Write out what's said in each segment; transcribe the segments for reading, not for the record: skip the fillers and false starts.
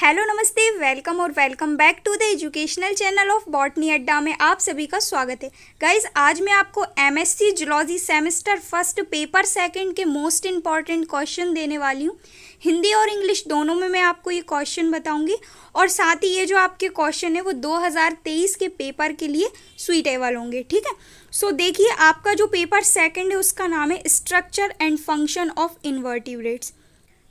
Hello नमस्ते, welcome और welcome back to the educational channel of botany Adda में आप सभी का स्वागत है। गाइज, आज मैं आपको MSc zoology semester first paper second के मोस्ट इम्पॉर्टेंट क्वेश्चन देने वाली हूँ। हिंदी और इंग्लिश दोनों में मैं आपको ये क्वेश्चन बताऊंगी और साथ ही ये जो आपके क्वेश्चन है वो 2023 के पेपर के लिए सुइटेबल होंगे। ठीक है, सो देखिए, आपका जो पेपर सेकंड है उसका नाम है structure and function of invertebrates.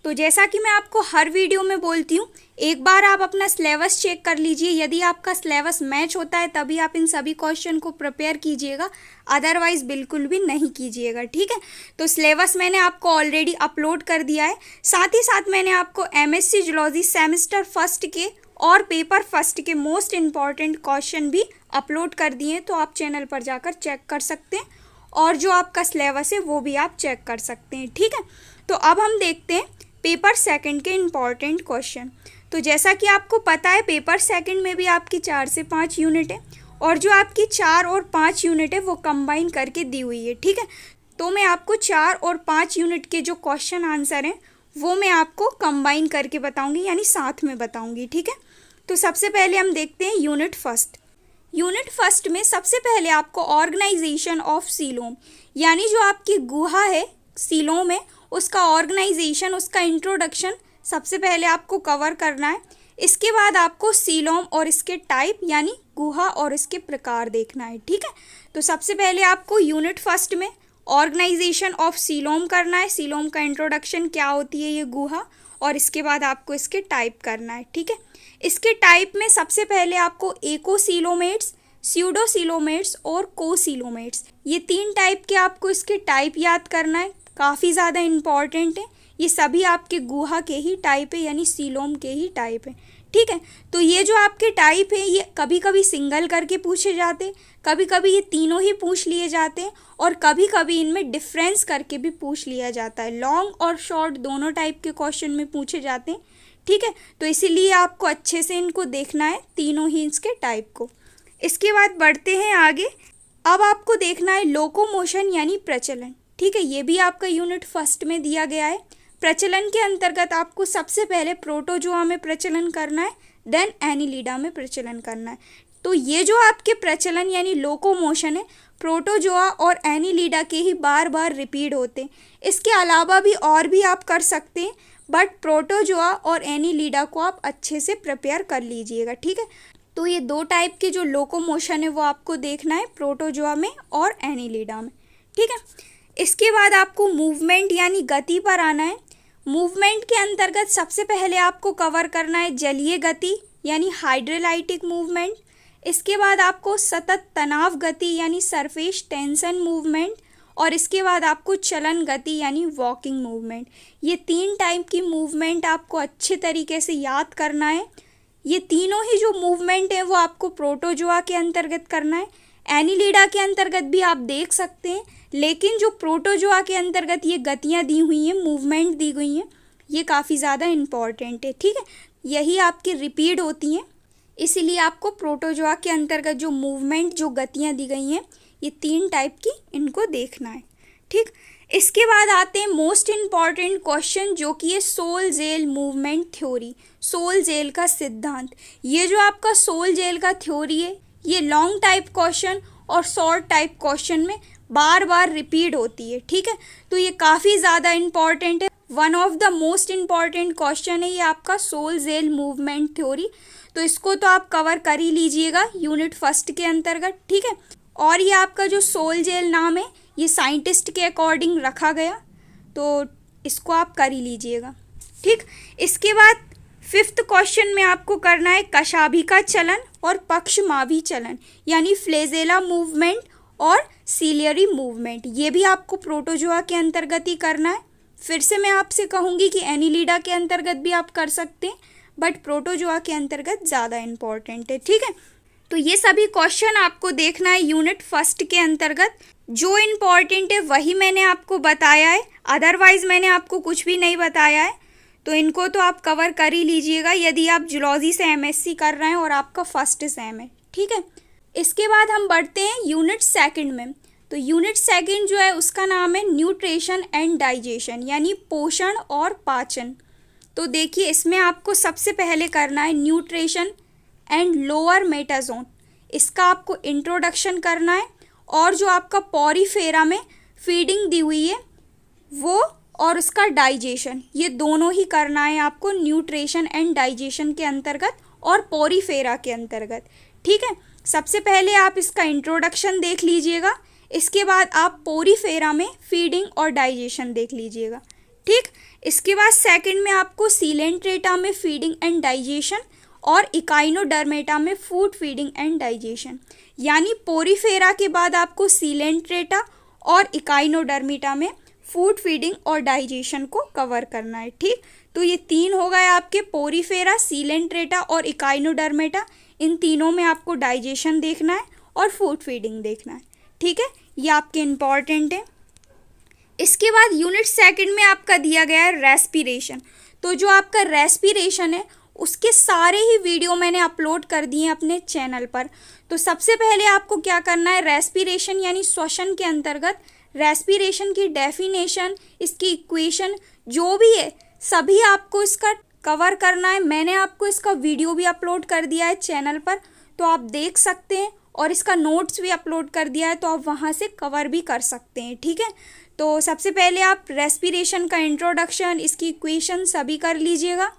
तो जैसा कि मैं आपको हर वीडियो में बोलती हूँ, एक बार आप अपना सिलेबस चेक कर लीजिए। यदि आपका सिलेबस मैच होता है तभी आप इन सभी क्वेश्चन को प्रिपेयर कीजिएगा, अदरवाइज बिल्कुल भी नहीं कीजिएगा। ठीक है, तो सिलेबस मैंने आपको ऑलरेडी अपलोड कर दिया है। साथ ही साथ मैंने आपको एमएससी जूलॉजी सेमेस्टर फर्स्ट के और पेपर फर्स्ट के मोस्ट इम्पॉर्टेंट क्वेश्चन भी अपलोड कर दिए हैं, तो आप चैनल पर जाकर चेक कर सकते हैं और जो आपका सिलेबस है वो भी आप चेक कर सकते हैं। ठीक है, तो अब हम देखते हैं पेपर सेकंड के इम्पॉर्टेंट क्वेश्चन। तो जैसा कि आपको पता है, पेपर सेकंड में भी आपकी 4 से 5 यूनिट है और जो आपकी 4 और 5 यूनिट है वो कंबाइन करके दी हुई है। ठीक है, तो मैं आपको 4 और 5 यूनिट के जो क्वेश्चन आंसर हैं वो मैं आपको कंबाइन करके बताऊंगी, यानी साथ में बताऊंगी। ठीक है, तो सबसे पहले हम देखते हैं यूनिट फर्स्ट। यूनिट फर्स्ट में सबसे पहले आपको ऑर्गेनाइजेशन ऑफ सीलोम, यानी जो आपकी गुहा है सीलोम है उसका ऑर्गेनाइजेशन, उसका इंट्रोडक्शन सबसे पहले आपको कवर करना है। इसके बाद आपको सीलोम और इसके टाइप यानी गुहा और इसके प्रकार देखना है। ठीक है, तो सबसे पहले आपको यूनिट फर्स्ट में ऑर्गेनाइजेशन ऑफ सीलोम करना है, सीलोम का इंट्रोडक्शन क्या होती है ये गुहा, और इसके बाद आपको इसके टाइप करना है। ठीक है, इसके टाइप में सबसे पहले आपको एकोसीलोमेट्स, स्यूडोसीलोमेट्स और कोसीलोमेट्स, ये 3 टाइप के आपको इसके टाइप याद करना है। काफ़ी ज़्यादा इम्पॉर्टेंट है, ये सभी आपके गुहा के ही टाइप है, यानी सीलोम के ही टाइप है। ठीक है, तो ये जो आपके टाइप है ये कभी कभी सिंगल करके पूछे जाते हैं, कभी कभी ये तीनों ही पूछ लिए जाते हैं और कभी कभी इनमें डिफरेंस करके भी पूछ लिया जाता है। लॉन्ग और शॉर्ट दोनों टाइप के क्वेश्चन में पूछे जाते हैं। ठीक है, तो इसीलिए आपको अच्छे से इनको देखना है, तीनों ही इसके टाइप को। इसके बाद बढ़ते हैं आगे। अब आपको देखना है लोकोमोशन यानी प्रचलन। ठीक है, ये भी आपका यूनिट फर्स्ट में दिया गया है। प्रचलन के अंतर्गत आपको सबसे पहले प्रोटोजोआ में प्रचलन करना है, देन एनिलिडा में प्रचलन करना है। तो ये जो आपके प्रचलन यानी लोकोमोशन है, प्रोटोजोआ और एनिलिडा के ही बार बार रिपीट होते हैं। इसके अलावा भी और भी आप कर सकते हैं, बट प्रोटोजोआ और एनिलिडा को आप अच्छे से प्रिपेयर कर लीजिएगा। ठीक है, तो ये 2 टाइप के जो लोकोमोशन है वो आपको देखना है, प्रोटोजोआ में और एनिलिडा में। ठीक है, इसके बाद आपको मूवमेंट यानी गति पर आना है। मूवमेंट के अंतर्गत सबसे पहले आपको कवर करना है जलीय गति यानी हाइड्रोलाइटिक मूवमेंट। इसके बाद आपको सतत तनाव गति यानी सरफेस टेंशन मूवमेंट, और इसके बाद आपको चलन गति यानी वॉकिंग मूवमेंट। ये 3 टाइप की मूवमेंट आपको अच्छे तरीके से याद करना है। ये तीनों ही जो मूवमेंट है वो आपको प्रोटोजोआ के अंतर्गत करना है। एनिलिडा के अंतर्गत भी आप देख सकते हैं, लेकिन जो प्रोटोजोआ के अंतर्गत ये गतियाँ दी हुई हैं, मूवमेंट दी गई हैं, ये काफ़ी ज़्यादा इम्पॉर्टेंट है। ठीक है, यही आपकी रिपीट होती हैं, इसीलिए आपको प्रोटोजोआ के अंतर्गत जो मूवमेंट, जो गतियाँ दी गई हैं, ये 3 टाइप की, इनको देखना है। ठीक, इसके बाद आते हैं मोस्ट इम्पॉर्टेंट क्वेश्चन, जो कि है sol gel movement theory, sol gel का सिद्धांत। ये जो आपका सोल जेल का थ्योरी है ये लॉन्ग टाइप क्वेश्चन और शॉर्ट टाइप क्वेश्चन में बार बार रिपीट होती है। ठीक है, तो ये काफ़ी ज़्यादा इम्पॉर्टेंट है, one of the most important question है ये आपका सोल जेल मूवमेंट थ्योरी। तो इसको तो आप कवर कर ही लीजिएगा यूनिट फर्स्ट के अंतर्गत। ठीक है, और ये आपका जो सोल जेल नाम है ये साइंटिस्ट के अकॉर्डिंग रखा गया, तो इसको आप कर ही लीजिएगा। ठीक, इसके बाद 5th क्वेश्चन में आपको करना है कशाभिका चलन और पक्षमावी चलन, यानी फ्लेजेला मूवमेंट और सीलियरी मूवमेंट। ये भी आपको प्रोटोजोआ के अंतर्गत ही करना है। फिर से मैं आपसे कहूँगी कि एनिलिडा के अंतर्गत भी आप कर सकते हैं, बट प्रोटोजोआ के अंतर्गत ज़्यादा इम्पॉर्टेंट है। ठीक है, तो ये सभी क्वेश्चन आपको देखना है यूनिट फर्स्ट के अंतर्गत। जो इम्पॉर्टेंट है वही मैंने आपको बताया है, अदरवाइज मैंने आपको कुछ भी नहीं बताया है, तो इनको तो आप कवर कर ही लीजिएगा यदि आप जूलॉजी से एमएससी कर रहे हैं और आपका फर्स्ट सेम है। ठीक है, इसके बाद हम बढ़ते हैं यूनिट सेकंड में। तो यूनिट सेकंड जो है उसका नाम है न्यूट्रिशन एंड डाइजेशन, यानी पोषण और पाचन। तो देखिए इसमें आपको सबसे पहले करना है न्यूट्रिशन एंड लोअर मेटाजोन, इसका आपको इंट्रोडक्शन करना है। और जो आपका पॉरीफेरा में फीडिंग दी हुई है वो और उसका डाइजेशन, ये दोनों ही करना है आपको न्यूट्रिशन एंड डाइजेशन के अंतर्गत और पॉरीफेरा के अंतर्गत। ठीक है, सबसे पहले आप इसका इंट्रोडक्शन देख लीजिएगा, इसके बाद आप पॉरीफेरा में फीडिंग और डाइजेशन देख लीजिएगा। ठीक, इसके बाद सेकंड में आपको सीलेंट्रेटा में फीडिंग एंड डाइजेशन और इकाइनोडर्मेटा में फूड फीडिंग एंड डाइजेशन, यानी पॉरीफेरा के बाद आपको सीलेंट्रेटा और इकाइनोडर्मेटा में फूड फीडिंग और डाइजेशन को कवर करना है। ठीक, तो ये तीन हो गए आपके पॉरीफेरा, सीलेंट्रेटा और इकाइनोडर्मेटा, इन तीनों में आपको डाइजेशन देखना है और फूड फीडिंग देखना है। ठीक है, ये आपके इम्पॉर्टेंट है। इसके बाद यूनिट सेकंड में आपका दिया गया है रेस्पिरेशन। तो जो आपका रेस्पिरेशन है उसके सारे ही वीडियो मैंने अपलोड कर दिए हैं अपने चैनल पर। तो सबसे पहले आपको क्या करना है, रेस्पिरेशन यानी श्वसन के अंतर्गत रेस्पिरेशन की डेफिनेशन, इसकी इक्वेशन जो भी है सभी आपको इसका कवर करना है। मैंने आपको इसका वीडियो भी अपलोड कर दिया है चैनल पर, तो आप देख सकते हैं, और इसका नोट्स भी अपलोड कर दिया है, तो आप वहाँ से कवर भी कर सकते हैं। ठीक है, तो सबसे पहले आप रेस्पिरेशन का इंट्रोडक्शन, इसकी इक्वेशन सभी कर लीजिएगा।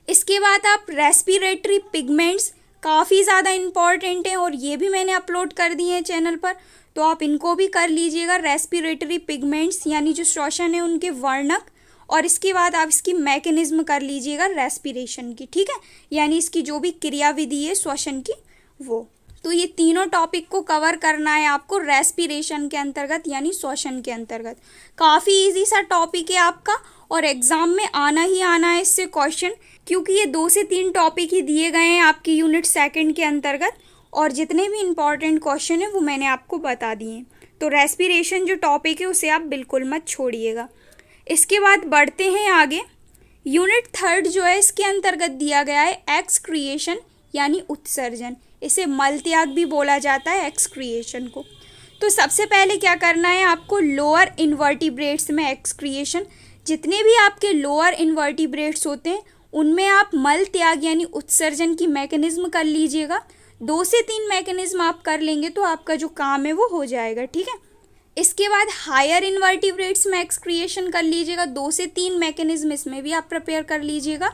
इसके बाद आप रेस्पिरेटरी पिगमेंट्स काफ़ी ज़्यादा इम्पॉर्टेंट हैं और ये भी मैंने अपलोड कर दिए हैं चैनल पर, तो आप इनको भी कर लीजिएगा। रेस्पिरेटरी पिगमेंट्स यानी जो श्वसन है उनके वर्णक, और इसके बाद आप इसकी मैकेनिज्म कर लीजिएगा रेस्पिरेशन की। ठीक है, यानी इसकी जो भी क्रियाविधि है श्वसन की वो। तो ये तीनों टॉपिक को कवर करना है आपको रेस्पिरेशन के अंतर्गत यानी श्वसन के अंतर्गत। काफ़ी इजी सा टॉपिक है आपका और एग्जाम में आना ही आना है इससे क्वेश्चन, क्योंकि ये 2 से 3 टॉपिक ही दिए गए हैं आपकी यूनिट सेकंड के अंतर्गत, और जितने भी इम्पॉर्टेंट क्वेश्चन है वो मैंने आपको बता दिए हैं। तो रेस्पिरेशन जो टॉपिक है उसे आप बिल्कुल मत छोड़िएगा। इसके बाद बढ़ते हैं आगे। यूनिट थर्ड जो है इसके अंतर्गत दिया गया है एक्सक्रिएशन यानी उत्सर्जन, इसे मलत्याग भी बोला जाता है एक्सक्रिएशन को। तो सबसे पहले क्या करना है आपको, लोअर इन्वर्टिब्रेट्स में एक्सक्रिएशन, जितने भी आपके लोअर इन्वर्टिब्रेट्स होते हैं उनमें आप मल त्याग यानी उत्सर्जन की मैकेनिज्म कर लीजिएगा। 2 से 3 मैकेनिज्म आप कर लेंगे तो आपका जो काम है वो हो जाएगा। ठीक है, इसके बाद हायर इन्वर्टिब्रेट्स में एक्सक्रिएशन कर लीजिएगा, 2 से 3 मैकेनिज्म इसमें भी आप प्रिपेयर कर लीजिएगा।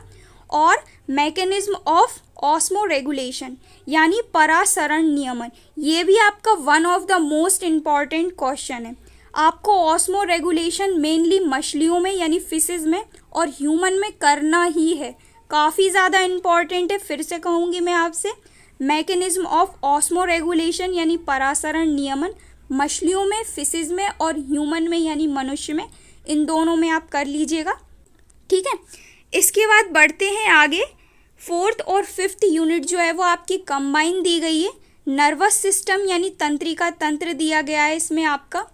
और मैकेनिज्म ऑफ ऑस्मो रेगुलेशन यानी परासरण नियमन, ये भी आपका one of the most important question है। आपको ऑस्मो रेगुलेशन मेनली मछलियों में यानी फिशेस में और ह्यूमन में करना ही है, काफ़ी ज़्यादा इम्पॉर्टेंट है। फिर से कहूँगी मैं आपसे, मैकेनिज्म ऑफ ऑस्मो रेगुलेशन यानी परासरण नियमन मछलियों में, फिशेस में और ह्यूमन में यानी मनुष्य में, इन दोनों में आप कर लीजिएगा। ठीक है, इसके बाद बढ़ते हैं आगे। 4th और 5th यूनिट जो है वो आपकी कंबाइन दी गई है। नर्वस सिस्टम यानी तंत्रिका तंत्र दिया गया है इसमें आपका।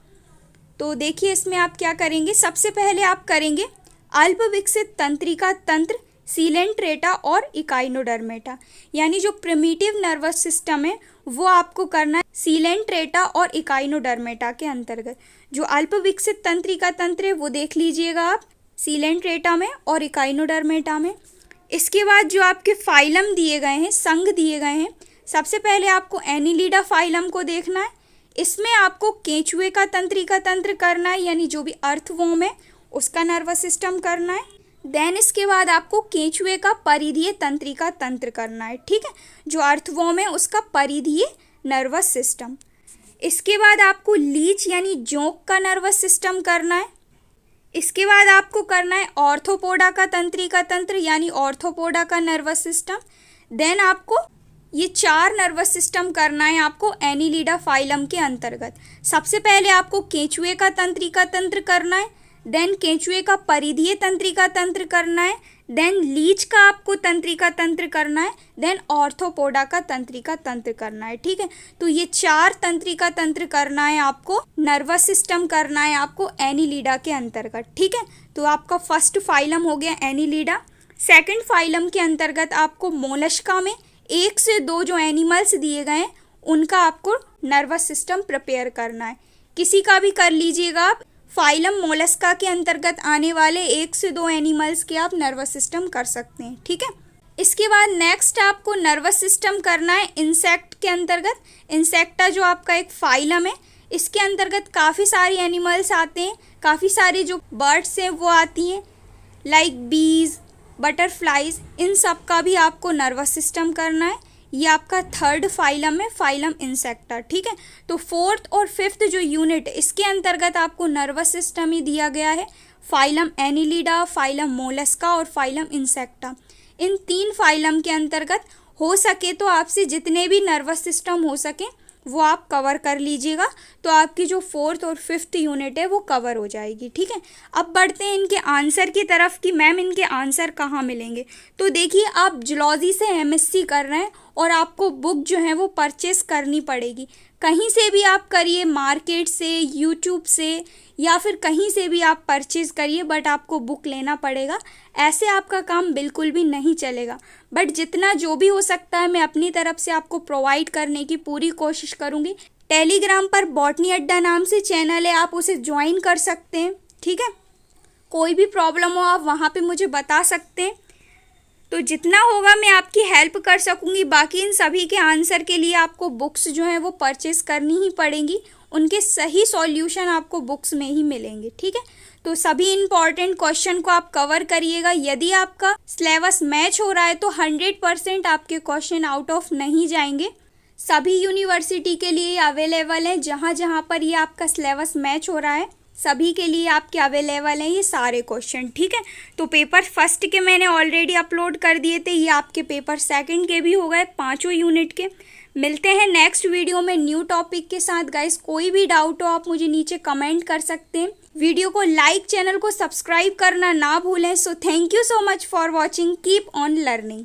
तो देखिए इसमें आप क्या करेंगे, सबसे पहले आप करेंगे अल्प विकसित तंत्रिका तंत्र, सीलेंट्रेटा और इकाइनोडर्मेटा, यानी जो प्रिमिटिव नर्वस सिस्टम है वो आपको करना है सीलेंट्रेटा और इकाइनोडर्मेटा के अंतर्गत। जो अल्प विकसित तंत्रिका तंत्र है वो देख लीजिएगा आप सीलेंट्रेटा में और इकाइनोडर्मेटा में। इसके बाद जो आपके फाइलम दिए गए हैं, संघ दिए गए हैं, सबसे पहले आपको एनिलिडा फाइलम को देखना है। इसमें आपको केंचुए का तंत्रिका तंत्र करना है, यानी जो भी अर्थवॉर्म है उसका नर्वस सिस्टम करना है। देन इसके बाद आपको केंचुए का परिधीय तंत्रिका तंत्र करना है। ठीक है, जो अर्थवॉर्म है उसका परिधीय नर्वस सिस्टम। इसके बाद आपको लीच यानी जोंक का नर्वस सिस्टम करना है। इसके बाद आपको करना है ऑर्थोपोडा का तंत्रिका तंत्र यानी ऑर्थोपोडा का नर्वस सिस्टम। देन आपको ये 4 नर्वस सिस्टम करना है आपको एनिलिडा फाइलम के अंतर्गत। सबसे पहले आपको केंचुए का तंत्रिका तंत्र करना है, देन केंचुए का परिधीय तंत्रिका तंत्र करना है, देन लीच का आपको तंत्रिका तंत्र करना है, देन ऑर्थोपोडा का तंत्रिका तंत्र करना है। ठीक है, तो ये 4 तंत्रिका तंत्र करना है आपको, नर्वस सिस्टम करना है आपको एनिलिडा के अंतर्गत। ठीक है, तो आपका फर्स्ट फाइलम हो गया एनिलिडा। सेकंड फाइलम के अंतर्गत आपको मोलस्का में 1 से 2 जो एनिमल्स दिए गए हैं उनका आपको नर्वस सिस्टम प्रिपेयर करना है। किसी का भी कर लीजिएगा आप। फाइलम मोलस्का के अंतर्गत आने वाले 1 से 2 एनिमल्स के आप नर्वस सिस्टम कर सकते हैं, ठीक है। इसके बाद नेक्स्ट आपको नर्वस सिस्टम करना है इंसेक्ट के अंतर्गत। इंसेक्टा जो आपका एक फाइलम है, इसके अंतर्गत काफ़ी सारी एनिमल्स आते हैं, काफ़ी सारी जो बर्ड्स हैं वो आती हैं, लाइक बीज, बटरफ्लाइज, इन सब का भी आपको नर्वस सिस्टम करना है। ये आपका थर्ड फाइलम है, फाइलम इंसेक्टा, ठीक है। तो फोर्थ और फिफ्थ जो यूनिट, इसके अंतर्गत आपको नर्वस सिस्टम ही दिया गया है, फाइलम एनिलिडा, फाइलम मोलस्का और फाइलम इंसेक्टा। इन 3 फाइलम के अंतर्गत हो सके तो आपसे जितने भी नर्वस सिस्टम हो सके वो आप कवर कर लीजिएगा, तो आपकी जो फोर्थ और फिफ्थ यूनिट है वो कवर हो जाएगी, ठीक है। अब बढ़ते हैं इनके आंसर की तरफ कि मैम इनके आंसर कहाँ मिलेंगे। तो देखिए, आप जूलॉजी से एमएससी कर रहे हैं और आपको बुक जो है वो परचेस करनी पड़ेगी। कहीं से भी आप करिए, मार्केट से, यूट्यूब से, या फिर कहीं से भी आप परचेज करिए, बट आपको बुक लेना पड़ेगा। ऐसे आपका काम बिल्कुल भी नहीं चलेगा, बट जितना जो भी हो सकता है मैं अपनी तरफ से आपको प्रोवाइड करने की पूरी कोशिश करूँगी। टेलीग्राम पर बॉटनी अड्डा नाम से चैनल है, आप उसे ज्वाइन कर सकते हैं, ठीक है। कोई भी प्रॉब्लम हो आप वहाँ पे मुझे बता सकते हैं, तो जितना होगा मैं आपकी हेल्प कर सकूँगी। बाकी इन सभी के आंसर के लिए आपको बुक्स जो है वो परचेस करनी ही पड़ेंगी, उनके सही सॉल्यूशन आपको बुक्स में ही मिलेंगे, ठीक है। तो सभी इंपॉर्टेंट क्वेश्चन को आप कवर करिएगा। यदि आपका सिलेबस मैच हो रहा है तो 100% आपके क्वेश्चन आउट ऑफ नहीं जाएंगे। सभी यूनिवर्सिटी के लिए अवेलेबल हैं, जहाँ जहाँ पर ये आपका सिलेबस मैच हो रहा है सभी के लिए आपके अवेलेबल हैं ये सारे क्वेश्चन, ठीक है। तो पेपर फर्स्ट के मैंने ऑलरेडी अपलोड कर दिए थे, ये आपके पेपर सेकंड के भी हो गए 5 यूनिट के। मिलते हैं नेक्स्ट वीडियो में न्यू टॉपिक के साथ। गाइस, कोई भी डाउट हो आप मुझे नीचे कमेंट कर सकते हैं। वीडियो को लाइक, चैनल को सब्सक्राइब करना ना भूलें। So thank you so much for watching, keep on learning.